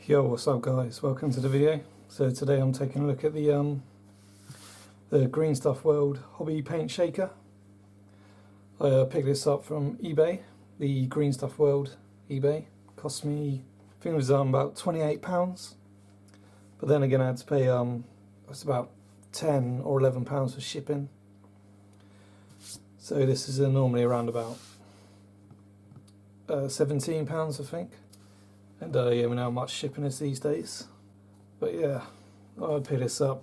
Yo, what's up guys? Welcome to the video. So today I'm taking a look at the Green Stuff World Hobby Paint Shaker. I picked this up from eBay, the Green Stuff World eBay. Cost me, I think it was about £28. But then again I had to pay it's about £10 or £11 for shipping. So this is normally around about £17 I think. And yeah, we know how much shipping is these days. But yeah, I picked this up.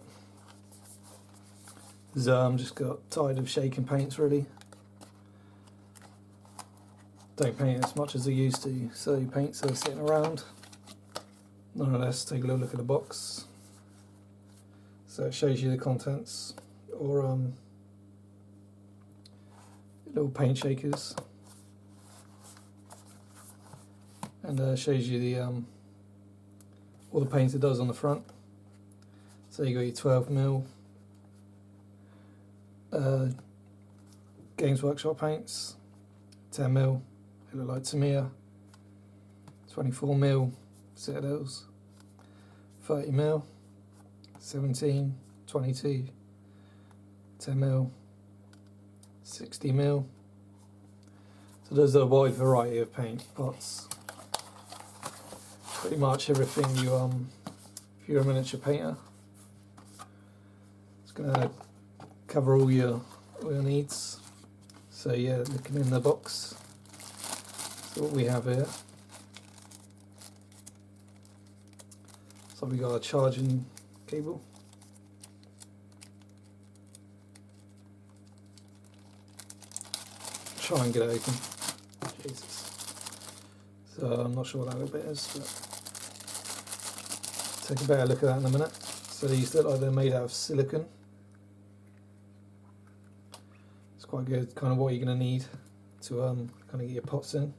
I'm just got tired of shaking paints really. Don't paint as much as I used to, so paints are sitting around. Nonetheless, take a little look at the box. So it shows you the contents, or little paint shakers. And shows you the all the paint it does on the front. So you got your 12mm Games Workshop paints, 10mm, they look like Tamiya, 24mm Citadels, 30mm, 17, 22, 10mm, 60mm. So there's a wide variety of paint pots. Pretty much everything you if you're a miniature painter, it's gonna cover all your needs. So yeah, looking in the box, so what we have here. So we got a charging cable. Try and get it open. Jesus. So I'm not sure what that little bit is, but take a better look at that in a minute. So these look like they're made out of silicone. It's quite good, kind of what you're going to need to kind of get your pots in.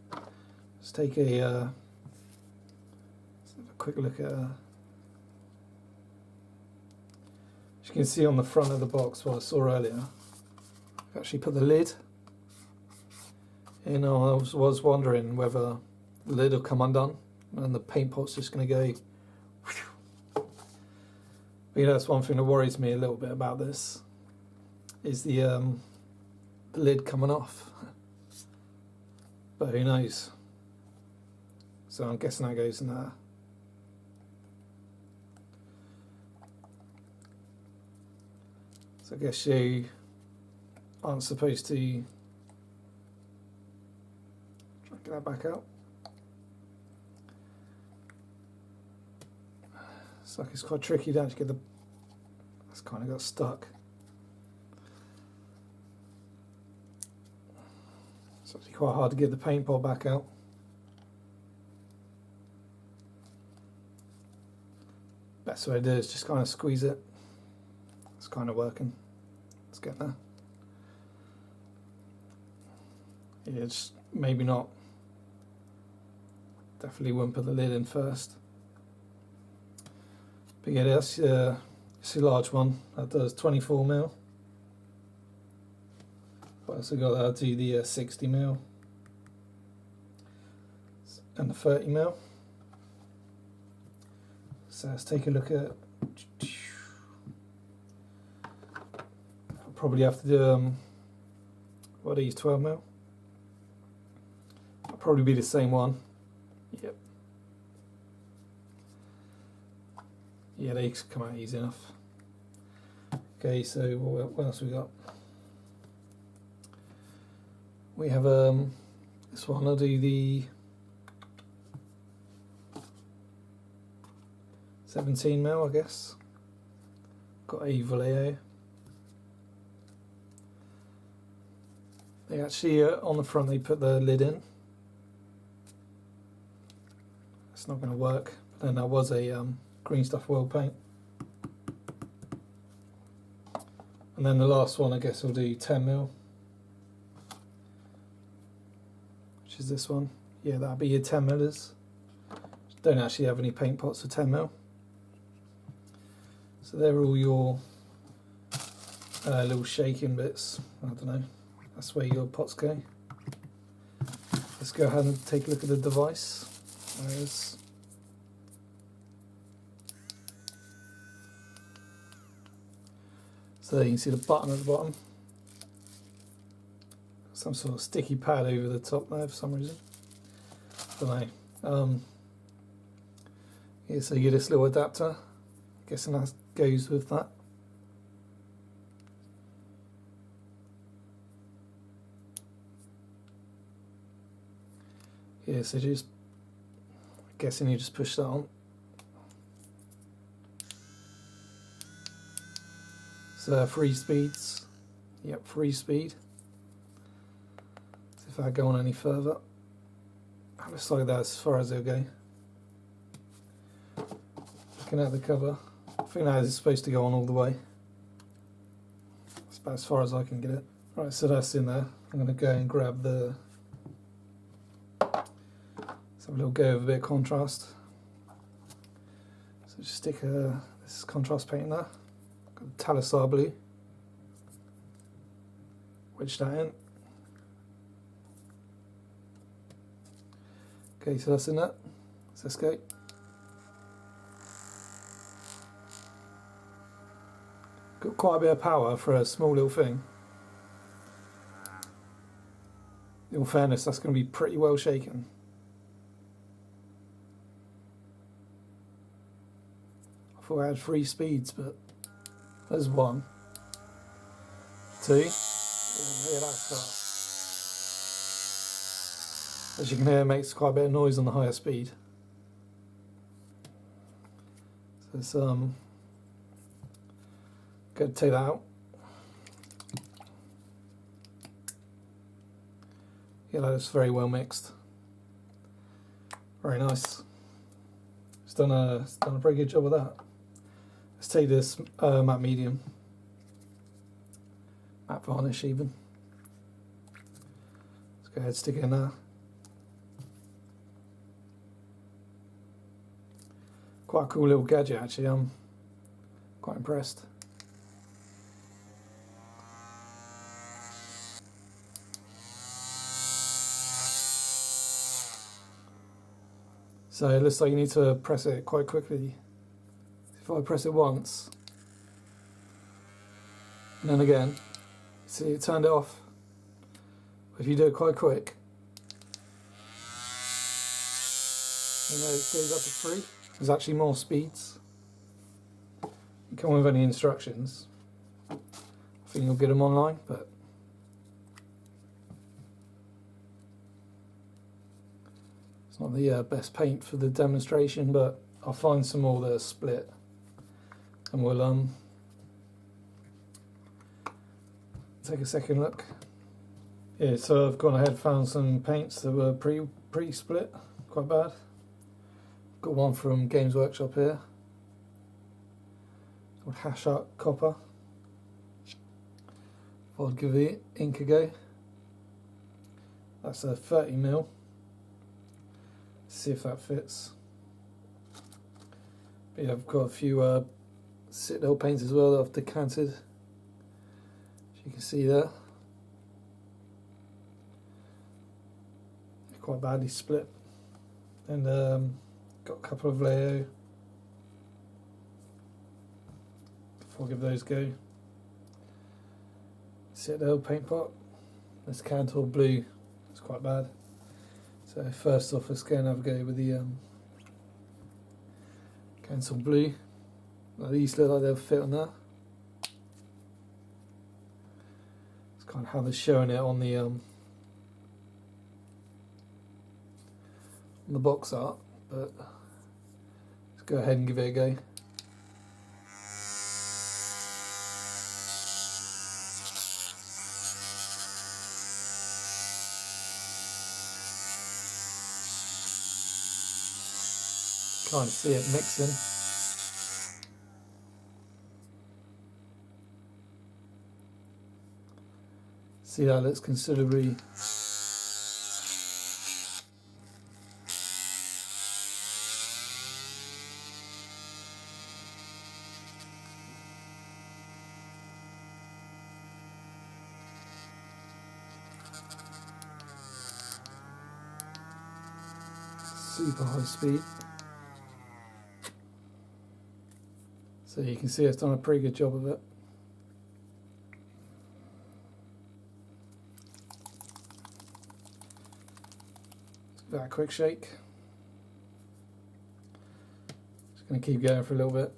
Let's take let's have a quick look at as you can see on the front of the box, what I saw earlier, I've actually put the lid in. I was wondering whether the lid will come undone and the paint pot's just going to go. But you know, that's one thing that worries me a little bit about this, is the lid coming off. But who knows? So I'm guessing that goes in there. So I guess you aren't supposed to try and get that back out. It's like it's quite tricky to actually get the. That's kind of got stuck. It's actually quite hard to get the paint pot back out. Best way to do it is just kind of squeeze it. It's kind of working. Let's get there. Yeah, it's maybe not. Definitely wouldn't put the lid in first. But yeah, that's it's a large one. That does 24mm. But I also got that to the 60mm and the 30mm. So let's take a look at. I'll probably have to do what are these, 12mm? I'll probably be the same one. Yep. Yeah, they come out easy enough. Okay, so what else we got? We have this one. I'll do the 17mm, I guess. Got a Vallejo. They actually on the front they put the lid in. It's not going to work. But then that was a Green Stuff World paint. And then the last one, I guess I'll do 10mm, which is this one. Yeah, that'll be your 10mm. Don't actually have any paint pots for 10mm. So they're all your little shaking bits. I don't know. That's where your pots go. Let's go ahead and take a look at the device. There's So you can see the button at the bottom. Some sort of sticky pad over the top there for some reason. Don't know. Yeah, so you get this little adapter. Guessing that goes with that. Yeah, so just guessing you just push that on. So 3 speeds. Yep, 3 speed. So if I go on any further, I'll just like that as far as it'll go. Looking at the cover, I think that is supposed to go on all the way. That's about as far as I can get it. Right, so that's in there. I'm going to go and grab the. Let's have a little go of a bit of contrast. So just stick this contrast paint in there. Got the Talisar blue. Wedge that in. Okay, so that's in that. So let's go. Got quite a bit of power for a small little thing. In all fairness, that's going to be pretty well shaken. I thought I had 3 speeds, but there's 1, 2. Yeah, that's fast. As you can hear, it makes quite a bit of noise on the higher speed. So it's going to take that out. Yeah, that's very well mixed. Very nice. It's done a pretty good job of that. Let's take this matte medium, matte varnish even. Let's go ahead and stick it in there. Quite a cool little gadget actually, I'm quite impressed. So it looks like you need to press it quite quickly. If I press it once, and then again, see it turned it off. If you do it quite quick, you know it goes up to 3. There's actually more speeds. You come with any instructions. I think you'll get them online, but it's not the best paint for the demonstration, but I'll find some more that are split and we'll take a second look. Yeah, so I've gone ahead and found some paints that were pre-split, quite bad. Got one from Games Workshop here, called Hash Art Copper. Thought I'd give the ink a go. That's a 30mm. See if that fits. But yeah, I've got a few Citadel paints as well that I've decanted, as you can see there. They're quite badly split. And got a couple of Leo. Before I give those a go. Citadel paint pot. This Cantor blue. It's quite bad. So first off, let's go and have a go with the Cantor blue. Now these look like they'll fit on there. It's kind of how they're showing it on the box art, but let's go ahead and give it a go. Kind of see it mixing. See that looks considerably super high speed. So you can see it's done a pretty good job of it. Give that a quick shake. Just going to keep going for a little bit.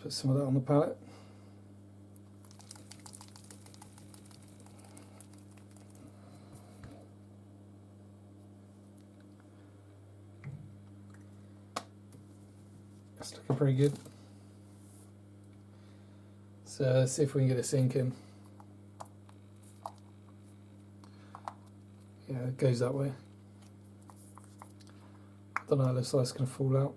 Put some of that on the palette. That's looking pretty good. So let's see if we can get a sink in. Yeah, it goes that way. I don't know how this light's going to fall out.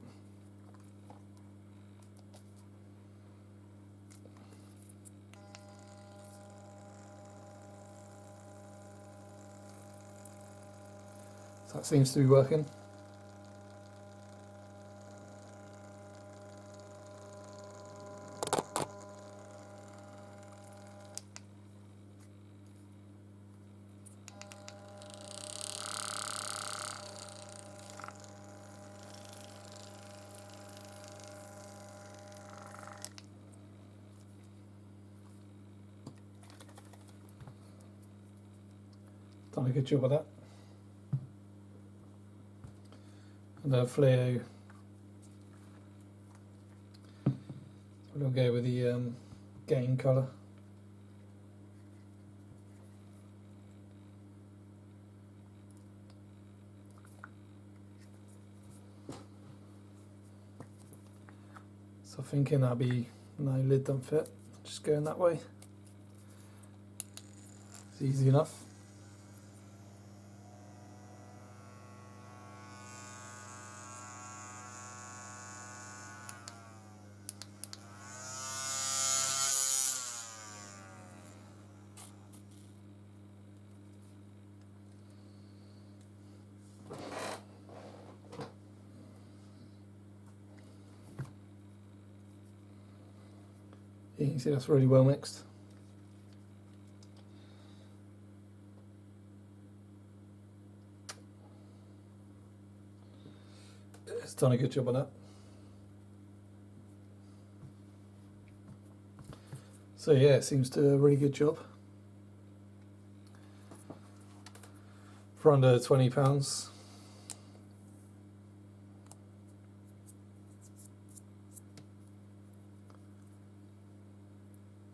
That seems to be working. Done a good job of that. And Fleo, we'll go with the game colour. So thinking that'll be, no, lid don't fit, just going that way. It's easy enough. You can see that's really well mixed. It's done a good job on that. So yeah, it seems to do a really good job. For under £20.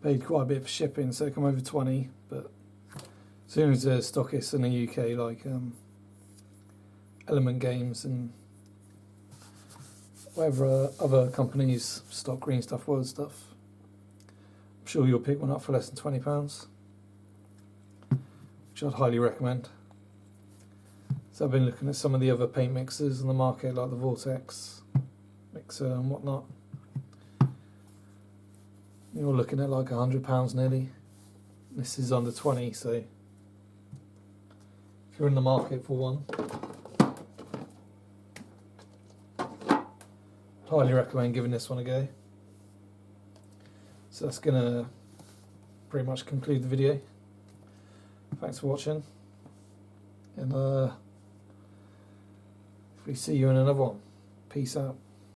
Paid quite a bit for shipping, so it come over 20, but as soon as there's stockists in the UK like Element Games and whatever other companies stock Green Stuff World stuff, I'm sure you'll pick one up for less than £20, which I'd highly recommend. So I've been looking at some of the other paint mixers in the market, like the Vortex mixer and whatnot. You're looking at like £100 nearly. This is under 20, so if you're in the market for one, I'd highly recommend giving this one a go. So that's gonna pretty much conclude the video. Thanks for watching, and we see you in another one. Peace out.